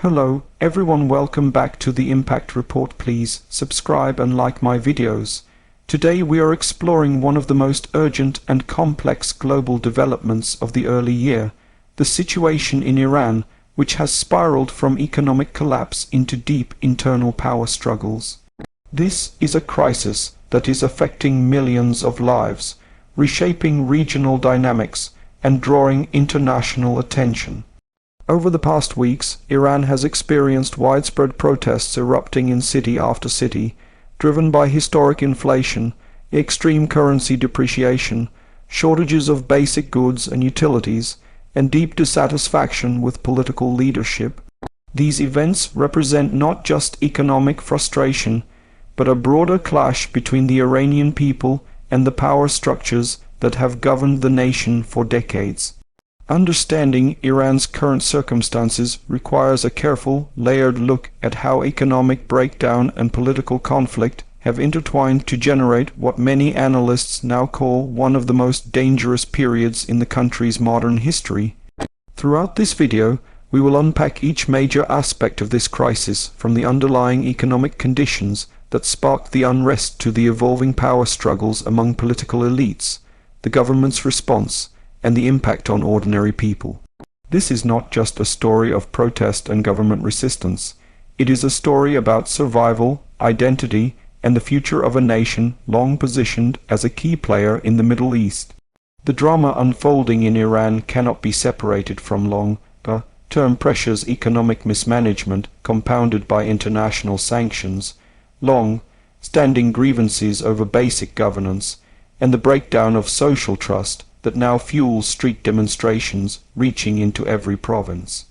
Hello, everyone, welcome back to the Impact Report. Please subscribe and like my videos. Today we are exploring one of the most urgent and complex global developments of the early year, the situation in Iran, which has spiraled from economic collapse into deep internal power struggles. This is a crisis that is affecting millions of lives, reshaping regional dynamics, and drawing international attention. Over the past weeks, Iran has experienced widespread protests erupting in city after city, driven by historic inflation, extreme currency depreciation, shortages of basic goods and utilities, and deep dissatisfaction with political leadership. These events represent not just economic frustration, but a broader clash between the Iranian people and the power structures that have governed the nation for decades. Understanding Iran's current circumstances requires a careful, layered look at how economic breakdown and political conflict have intertwined to generate what many analysts now call one of the most dangerous periods in the country's modern history. Throughout this video, we will unpack each major aspect of this crisis, from the underlying economic conditions that sparked the unrest to the evolving power struggles among political elites, the government's response, and the impact on ordinary people. This is not just a story of protest and government resistance. It is a story about survival, identity, and the future of a nation long positioned as a key player in the Middle East. The drama unfolding in Iran cannot be separated from long-term pressures, economic mismanagement compounded by international sanctions, long-standing grievances over basic governance, and the breakdown of social trust that now fuels street demonstrations reaching into every province.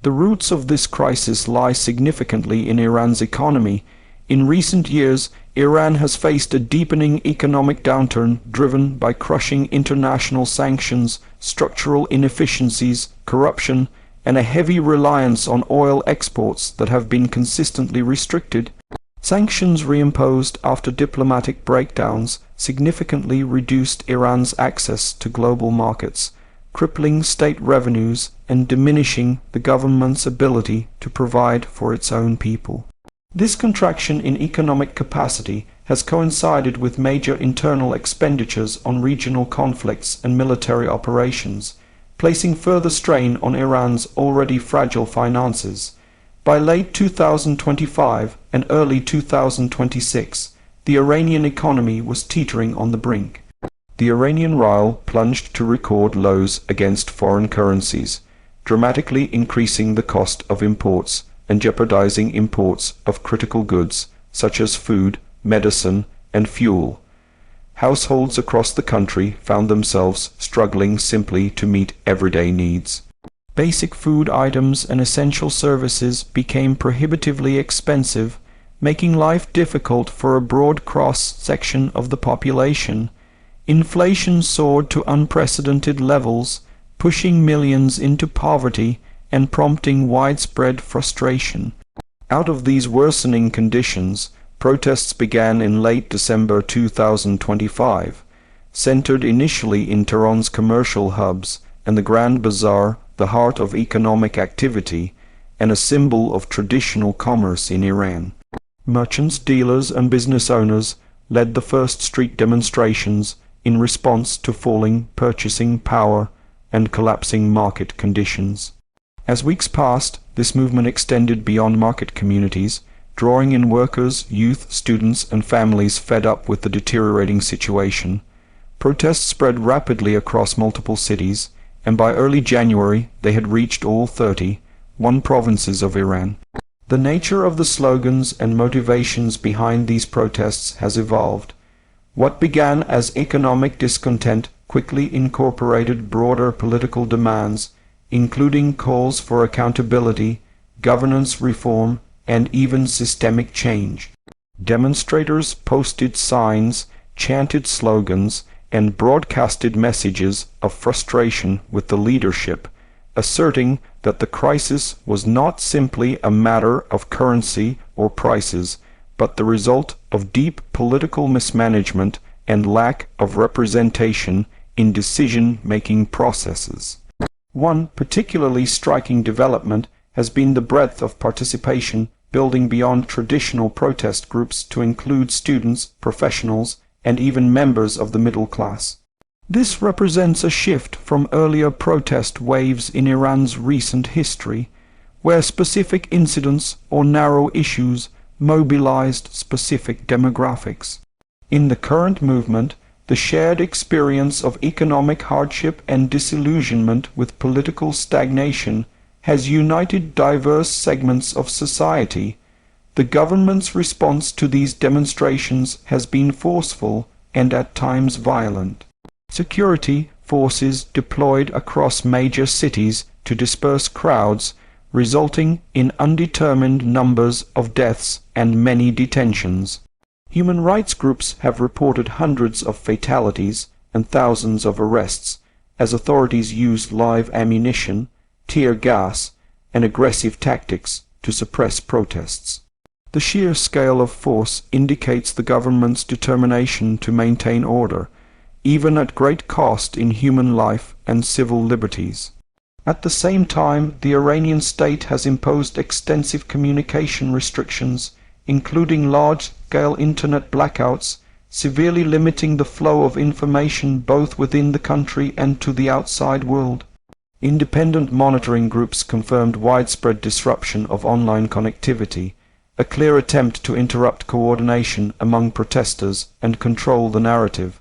The roots of this crisis lie significantly in Iran's economy. In recent years, Iran has faced a deepening economic downturn driven by crushing international sanctions, structural inefficiencies, corruption, and a heavy reliance on oil exports that have been consistently restricted. Sanctions reimposed after diplomatic breakdowns significantly reduced Iran's access to global markets, crippling state revenues and diminishing the government's ability to provide for its own people. This contraction in economic capacity has coincided with major internal expenditures on regional conflicts and military operations, placing further strain on Iran's already fragile finances. By late 2025 and early 2026, the Iranian economy was teetering on the brink. The Iranian rial plunged to record lows against foreign currencies, dramatically increasing the cost of imports and jeopardizing imports of critical goods such as food, medicine, and fuel. Households across the country found themselves struggling simply to meet everyday needs. Basic food items and essential services became prohibitively expensive, making life difficult for a broad cross-section of the population. Inflation soared to unprecedented levels, pushing millions into poverty and prompting widespread frustration. Out of these worsening conditions, protests began in late December 2025, centered initially in Tehran's commercial hubs and the Grand Bazaar, the heart of economic activity and a symbol of traditional commerce in Iran. Merchants, dealers, and business owners led the first street demonstrations in response to falling purchasing power and collapsing market conditions. As weeks passed, this movement extended beyond market communities, drawing in workers, youth, students, and families fed up with the deteriorating situation. Protests spread rapidly across multiple cities, and by early January they had reached all 31 provinces of Iran. The nature of the slogans and motivations behind these protests has evolved. What began as economic discontent quickly incorporated broader political demands, including calls for accountability, governance reform, and even systemic change. Demonstrators posted signs, chanted slogans, and broadcasted messages of frustration with the leadership, asserting that the crisis was not simply a matter of currency or prices, but the result of deep political mismanagement and lack of representation in decision-making processes. One particularly striking development has been the breadth of participation, building beyond traditional protest groups to include students, professionals, and even members of the middle class. This represents a shift from earlier protest waves in Iran's recent history, where specific incidents or narrow issues mobilized specific demographics. In the current movement, the shared experience of economic hardship and disillusionment with political stagnation has united diverse segments of society. The government's response to these demonstrations has been forceful and at times violent. Security forces deployed across major cities to disperse crowds, resulting in undetermined numbers of deaths and many detentions. Human rights groups have reported hundreds of fatalities and thousands of arrests, as authorities used live ammunition, tear gas, and aggressive tactics to suppress protests. The sheer scale of force indicates the government's determination to maintain order, even at great cost in human life and civil liberties. At the same time, the Iranian state has imposed extensive communication restrictions, including large-scale internet blackouts, severely limiting the flow of information both within the country and to the outside world. Independent monitoring groups confirmed widespread disruption of online connectivity, a clear attempt to interrupt coordination among protesters and control the narrative.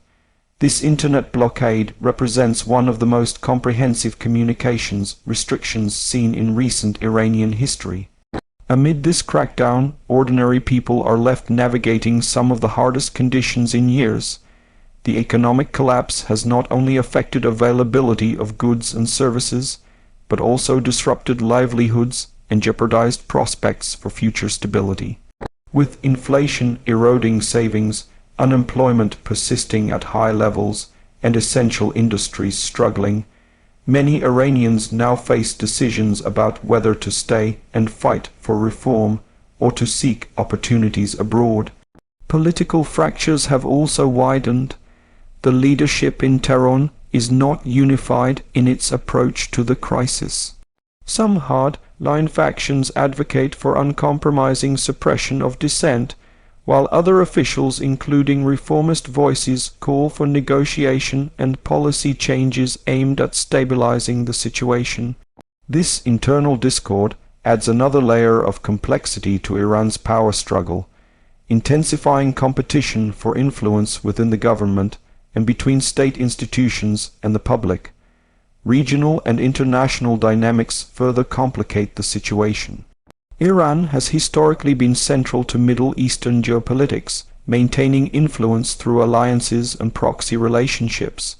This internet blockade represents one of the most comprehensive communications restrictions seen in recent Iranian history. Amid this crackdown, ordinary people are left navigating some of the hardest conditions in years. The economic collapse has not only affected availability of goods and services, but also disrupted livelihoods and jeopardized prospects for future stability. With inflation eroding savings, unemployment persisting at high levels, and essential industries struggling, many Iranians now face decisions about whether to stay and fight for reform or to seek opportunities abroad. Political fractures have also widened. The leadership in Tehran is not unified in its approach to the crisis. Some hard-line factions advocate for uncompromising suppression of dissent, while other officials, including reformist voices, call for negotiation and policy changes aimed at stabilizing the situation. This internal discord adds another layer of complexity to Iran's power struggle, intensifying competition for influence within the government and between state institutions and the public. Regional and international dynamics further complicate the situation. Iran has historically been central to Middle Eastern geopolitics, maintaining influence through alliances and proxy relationships.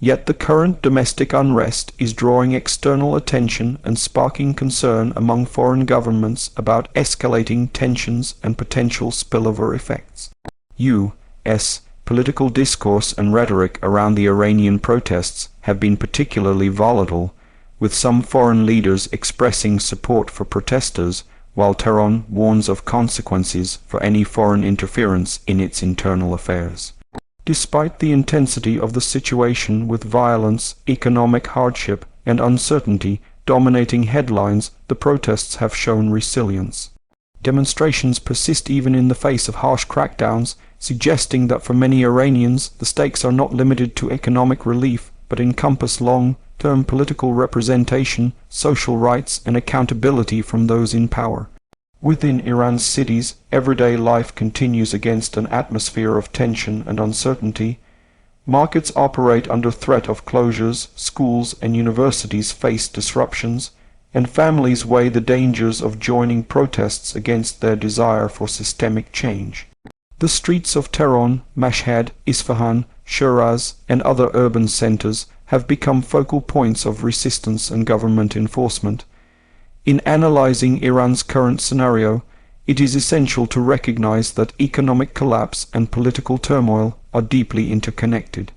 Yet the current domestic unrest is drawing external attention and sparking concern among foreign governments about escalating tensions and potential spillover effects. U.S. political discourse and rhetoric around the Iranian protests have been particularly volatile, with some foreign leaders expressing support for protesters, while Tehran warns of consequences for any foreign interference in its internal affairs. Despite the intensity of the situation, with violence, economic hardship, and uncertainty dominating headlines, the protests have shown resilience. Demonstrations persist even in the face of harsh crackdowns, suggesting that for many Iranians the stakes are not limited to economic relief, but encompass long-term political representation, social rights, and accountability from those in power. Within Iran's cities, everyday life continues against an atmosphere of tension and uncertainty. Markets operate under threat of closures, schools and universities face disruptions, and families weigh the dangers of joining protests against their desire for systemic change. The streets of Tehran, Mashhad, Isfahan, Shiraz, and other urban centers have become focal points of resistance and government enforcement. In analyzing Iran's current scenario, it is essential to recognize that economic collapse and political turmoil are deeply interconnected.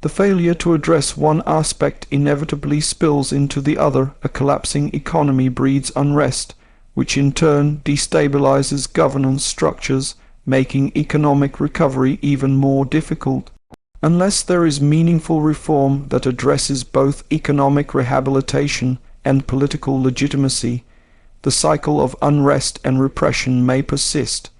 The failure to address one aspect inevitably spills into the other. A collapsing economy breeds unrest, which in turn destabilizes governance structures, making economic recovery even more difficult. Unless there is meaningful reform that addresses both economic rehabilitation and political legitimacy, the cycle of unrest and repression may persist.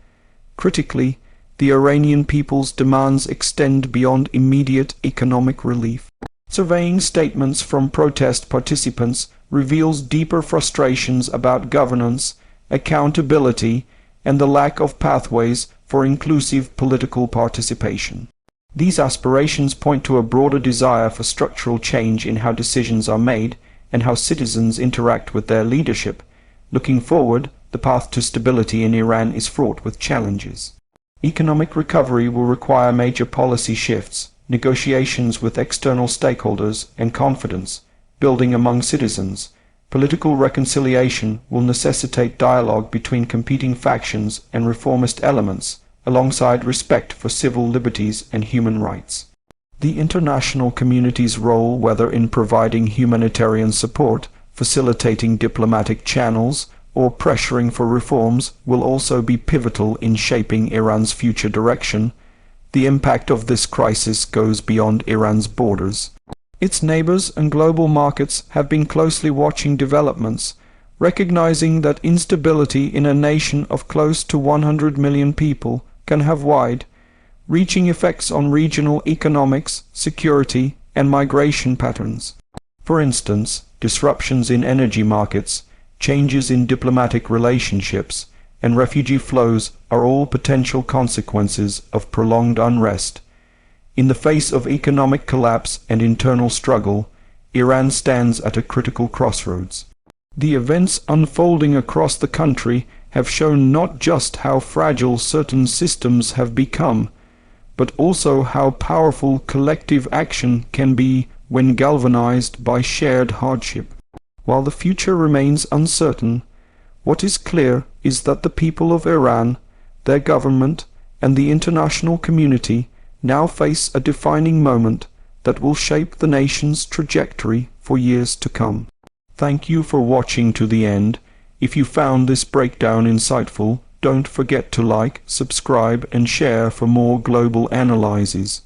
Critically, the Iranian people's demands extend beyond immediate economic relief. Surveying statements from protest participants reveals deeper frustrations about governance, accountability, and the lack of pathways for inclusive political participation. These aspirations point to a broader desire for structural change in how decisions are made and how citizens interact with their leadership. Looking forward, the path to stability in Iran is fraught with challenges. Economic recovery will require major policy shifts, negotiations with external stakeholders, and confidence building among citizens. Political reconciliation will necessitate dialogue between competing factions and reformist elements, alongside respect for civil liberties and human rights. The international community's role, whether in providing humanitarian support, facilitating diplomatic channels, or pressuring for reforms, will also be pivotal in shaping Iran's future direction. The impact of this crisis goes beyond Iran's borders. Its neighbors and global markets have been closely watching developments, recognizing that instability in a nation of close to 100 million people can have wide-reaching effects on regional economics, security, and migration patterns. For instance, disruptions in energy markets, changes in diplomatic relationships, and refugee flows are all potential consequences of prolonged unrest. In the face of economic collapse and internal struggle, Iran stands at a critical crossroads. The events unfolding across the country have shown not just how fragile certain systems have become, but also how powerful collective action can be when galvanized by shared hardship. While the future remains uncertain, what is clear is that the people of Iran, their government, and the international community now face a defining moment that will shape the nation's trajectory for years to come. Thank you for watching to the end. If you found this breakdown insightful, don't forget to like, subscribe, and share for more global analyses.